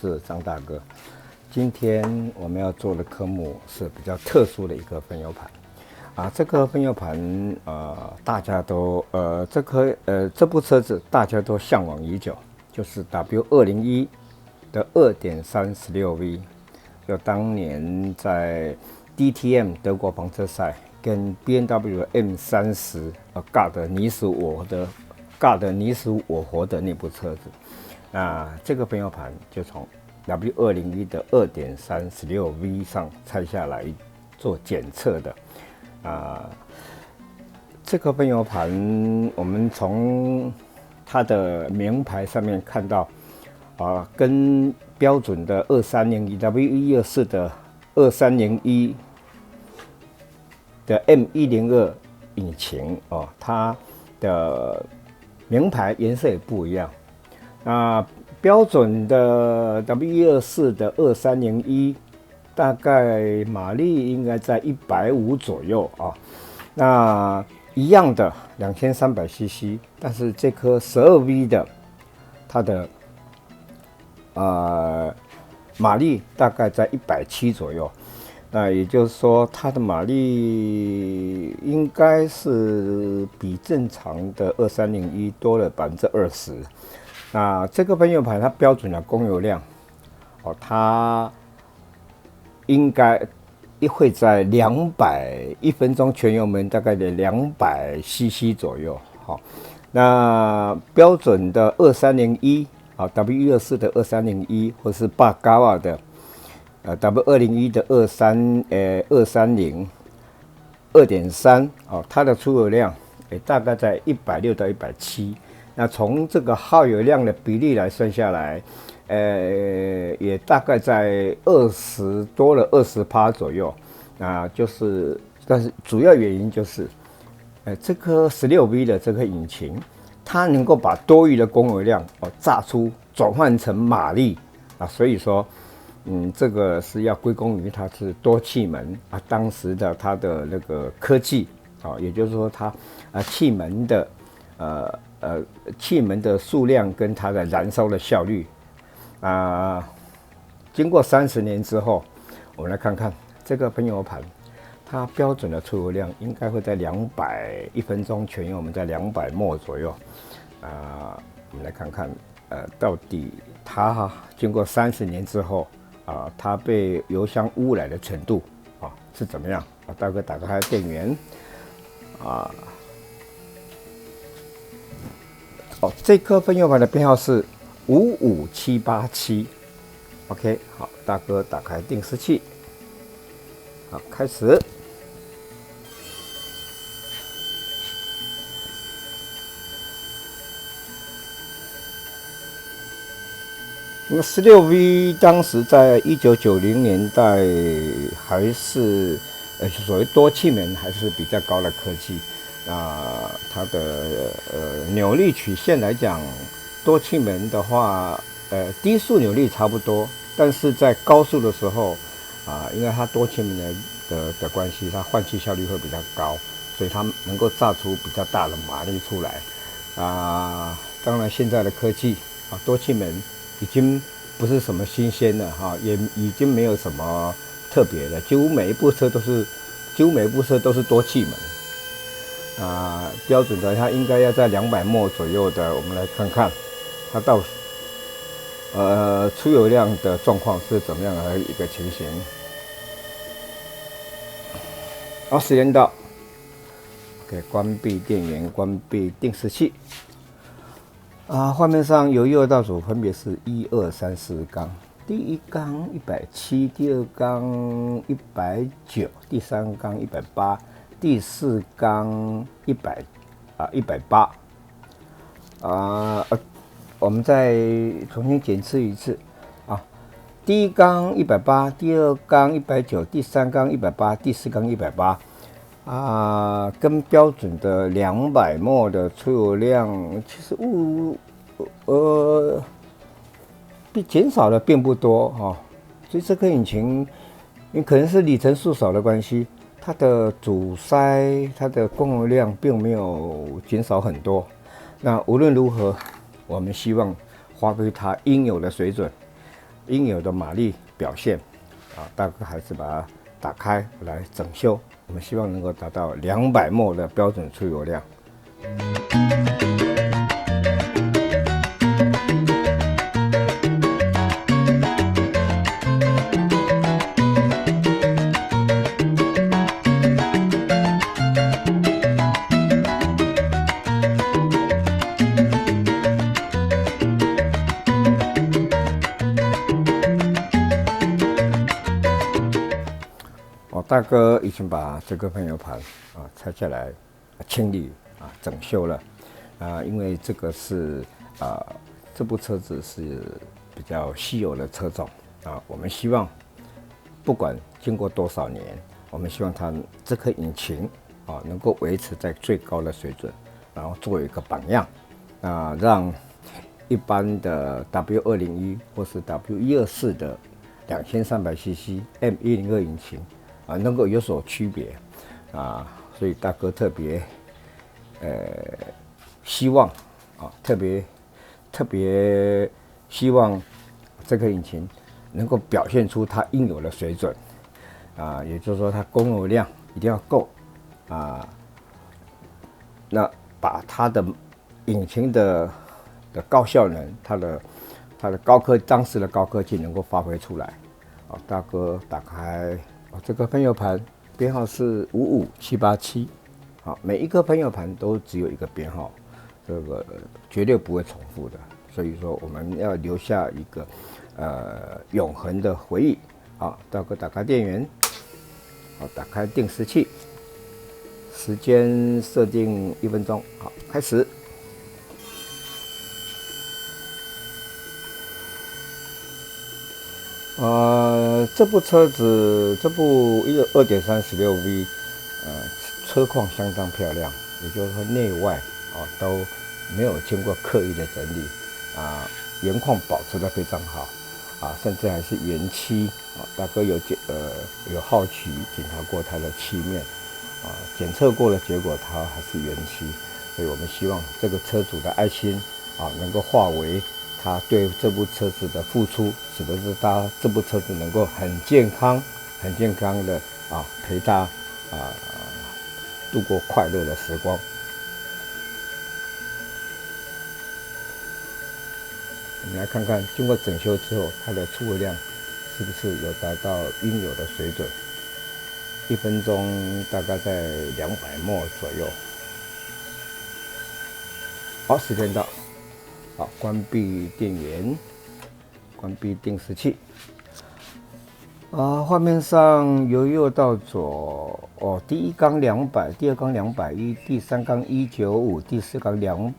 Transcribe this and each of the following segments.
是张大哥。今天我们要做的科目是比较特殊的一个分油盘啊。这个分油盘大家都这部车子大家都向往已久，就是 W201的 2.3 16V， 就当年在 DTM 德国房车赛跟 BMW M30尬得你死我活的那部车子。那这个分油盘就从 W201的 2.3 16V 上拆下来做检测的这个分油盘我们从它的名牌上面看到跟标准的2301 W124的2301的 M102 引擎它的名牌颜色也不一样。那标准的 W124的2301大概马力应该在150左右那一样的 2300cc， 但是这颗 12V 的它的马力大概在170左右。那也就是说，它的马力应该是比正常的2301多了20%。那这个分油盘它标准的供油量它应该会在1分钟全油门大概的200cc 左右。那标准的2301W124的2301或是巴嘎瓦的W201的230 2.3它的出油量也大概在160到170。那从这个耗油量的比例来算下来，也大概在多了20%左右。那就是，但是主要原因就是，这颗 16V 的这颗引擎，它能够把多余的供油量榨出，转换成马力所以说，这个是要归功于它是多气门当时的它的那个科技也就是说它气门的数量跟它的燃烧的效率经过30年之后，我们来看看这个分油盘，它标准的出油量应该会在1分钟全油，我们在200ml左右我们来看看到底它经过30年之后它被油箱污染的程度是怎么样大哥打开电源这颗分油盘的编号是55787。OK， 好，大哥打开定时器，好，开始。那么 16V 当时在1990年代还是所谓多气门还是比较高的科技。它的扭力曲线来讲，多气门的话，低速扭力差不多，但是在高速的时候因为它多气门的关系，它换气效率会比较高，所以它能够榨出比较大的马力出来当然现在的科技多气门已经不是什么新鲜了也已经没有什么特别的，几乎每一部车都是多气门。标准的它应该要在200ml左右的，我们来看看它到出油量的状况是怎么样的一个情形。时间到 ，OK， 关闭电源，关闭定时器。画面上由右到左分别是1、2、3、4缸，第一缸170，第二缸190，第三缸180。第四缸180我们再重新检测一次第一缸180，第二缸190，第三缸180，第四缸180跟标准的200ml的出油量其实减少的并不多所以这颗引擎因为可能是里程数少的关系，它的阻塞，它的供油量并没有减少很多。那无论如何，我们希望发挥它应有的水准应有的马力表现，大哥还是把它打开来整修。我们希望能够达到200ml的标准出油量。大哥已经把这个喷油盘拆下来清理整修了因为这个是这部车子是比较稀有的车种我们希望不管经过多少年，我们希望它这颗引擎能够维持在最高的水准，然后作为一个榜样让一般的 W201 或是 W124 的2300cc M102 引擎能够有所区别所以大哥特别希望特别希望这个引擎能够表现出它应有的水准也就是说它供油量一定要够那把它的引擎的高效能，它的当时的高科技能够发挥出来大哥打开这个喷油盘编号是55787，每一个喷油盘都只有一个编号，这个绝对不会重复的。所以说我们要留下一个永恒的回忆大哥打开电源，打开定时器，时间设定1分钟，好，开始。这部车子，这部2.3 16V，车况相当漂亮，也就是说内外都没有经过刻意的整理原况保持得非常好甚至还是原漆大哥有好奇检查过它的漆面检测过的结果它还是原漆，所以我们希望这个车主的爱心能够化为他对这部车子的付出，使得是他这部车子能够很健康的陪他度过快乐的时光。我们来看看经过整修之后，它的出油量是不是有达到应有的水准？1分钟大概在200ml左右。好，时间到。好，关闭电源，关闭定时器。画面上由右到左，第一缸200，第二缸210，第三缸195，第四缸200。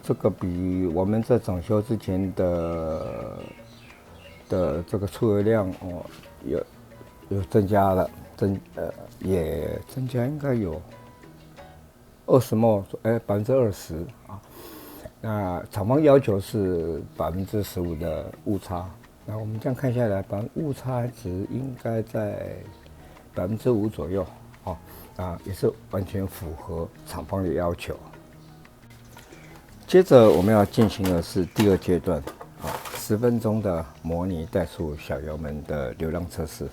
这个比我们在整修之前的这个出油量有增加了，也增加应该有20ml， 20%那厂方要求是15%的误差，那我们这样看下来，误差值应该在5%左右，也是完全符合厂方的要求。接着我们要进行的是第二阶段，10分钟的模拟怠速小油门的流量测试，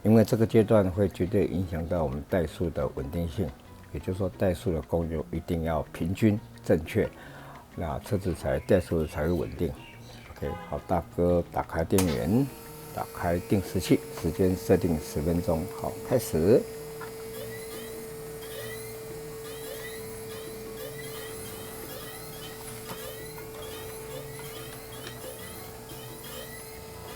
因为这个阶段会绝对影响到我们怠速的稳定性，也就是说怠速的供油一定要平均正确。那车子怠速才会稳定。OK， 好，大哥打开电源，打开定时器，时间设定10分钟。好，开始。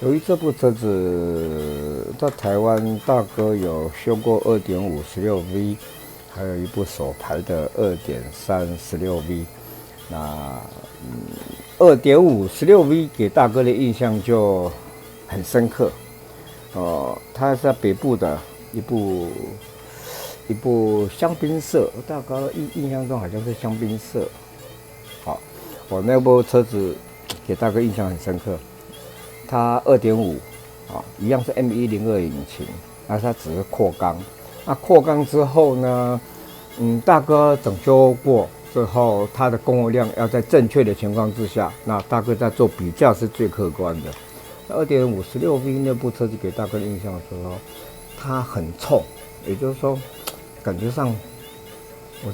由于这部车子在台湾，大哥有修过2.5 16V， 还有一部手排的2.3 16V。那2.5 16V 给大哥的印象就很深刻，它是在北部的一部香槟色，大哥印象中好像是香槟色。好，我那部车子给大哥印象很深刻，它2.5一样是 M102 引擎，那它只是扩缸。那扩缸之后呢，大哥整修过。之后它的供货量要在正确的情况之下，那大哥在做比较是最客观的。2.56V 那部车子给大哥的印象的时候，它很冲，也就是说，感觉上我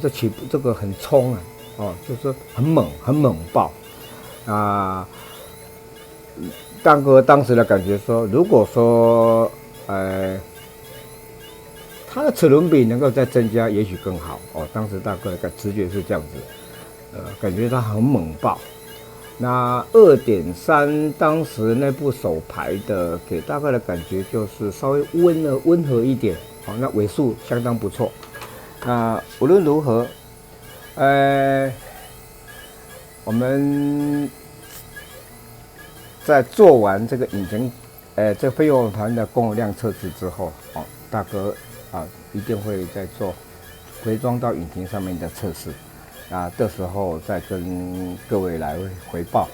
这个很冲啊，哦，就是很猛爆啊。大哥当时的感觉说，如果说它的齿轮比能够再增加，也许更好哦。当时大哥的直觉是这样子，感觉它很猛爆。那2.3当时那部手排的给大哥的感觉就是稍微温和一点，好，那尾速相当不错。那无论如何，我们在做完这个引擎，这飞油盘的供油量测试之后，哦，大哥啊一定会再做回装到引擎上面的测试。那这时候再跟各位来回报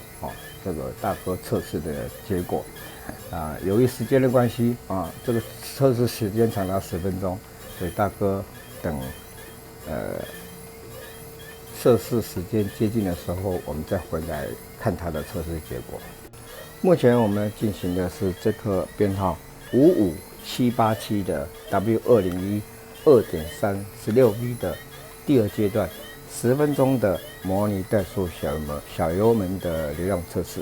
这个大哥测试的结果。由于时间的关系这个测试时间长达10分钟，所以大哥等测试时间接近的时候，我们再回来看它的测试结果。目前我们进行的是这颗编号55787的 W201 2.3 16V 的第2阶段。10分钟的模拟怠速小油门的流量测试。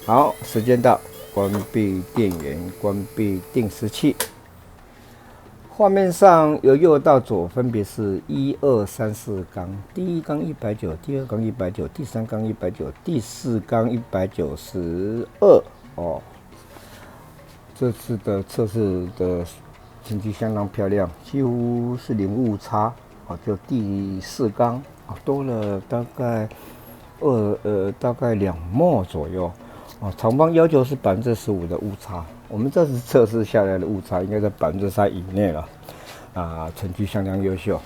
好，时间到，关闭电源，关闭定时器。画面上由右到左分别是1、2、3、4缸，第1缸190，第2缸190，第3缸190，第4缸192哦。这次的测试的成绩相当漂亮，几乎是零误差就第4缸多了大概大概2mol 左右厂方要求是15%的误差，我们这次测试下来的误差应该在3%以内了成绩相当优秀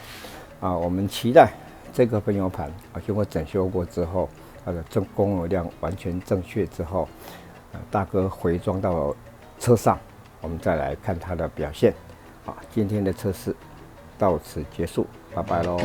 我们期待这个分油盘经过整修过之后，它的供油量完全正确之后，大哥回装到车上，我们再来看它的表现。好，今天的测试到此结束，拜拜喽。